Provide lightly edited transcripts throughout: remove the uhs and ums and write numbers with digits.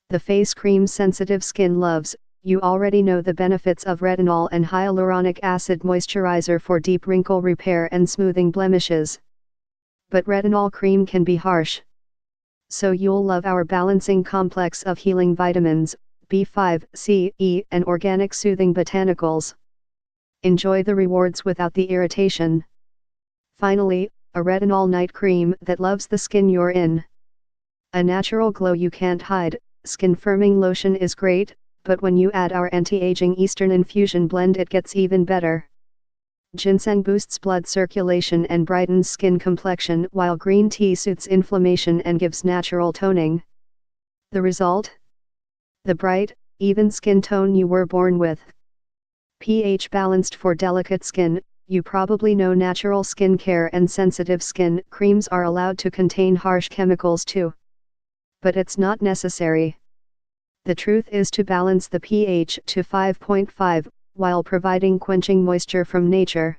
The face cream sensitive skin loves. You already know the benefits of Retinol and Hyaluronic Acid Moisturizer for deep wrinkle repair and smoothing blemishes. But retinol cream can be harsh. So you'll love our balancing complex of healing vitamins, B5, C, E, and Organic Soothing Botanicals. Enjoy the rewards without the irritation. Finally, a retinol night cream that loves the skin you're in. A natural glow you can't hide. Skin firming lotion is great, but when you add our anti-aging Eastern-Infusion Blend it gets even better. Ginseng boosts blood circulation and brightens skin complexion, while green tea soothes inflammation and gives natural toning. The result? The bright, even skin tone you were born with. pH balanced for delicate skin. You probably know natural skin care and sensitive skin creams are allowed to contain harsh chemicals too. But it's not necessary. The truth is to balance the pH to 5.5, while providing quenching moisture from nature.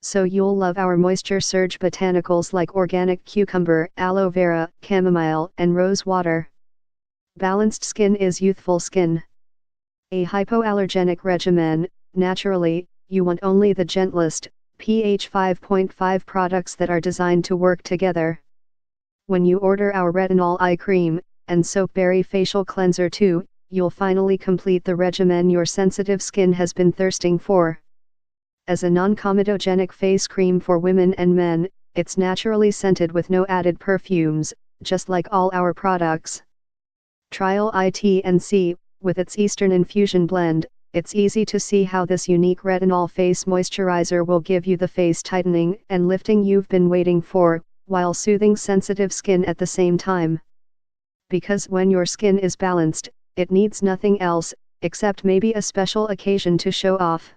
So you'll love our Moisture Surge Botanicals like organic cucumber, aloe vera, chamomile, and rose water. Balanced skin is youthful skin. A hypoallergenic regimen. Naturally, you want only the gentlest, pH 5.5 products that are designed to work together. When you order our Retinol Eye Cream, and Soapberry Facial Cleanser too, you'll finally complete the regimen your sensitive skin has been thirsting for. As a non-comedogenic face cream for women and men, it's naturally scented with no added perfumes, just like all our products. Trial it and see. With its Eastern-Infusion Blend, it's easy to see how this unique retinol face moisturizer will give you the face tightening and lifting you've been waiting for, while soothing sensitive skin at the same time. Because when your skin is balanced, it needs nothing else, except maybe a special occasion to show off.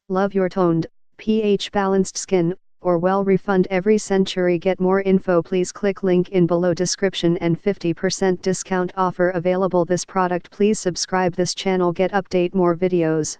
Love your toned, pH balanced skin, or well refund every century. Get more info please click link in below description and 50% discount offer available this product. Please subscribe this channel get update more videos.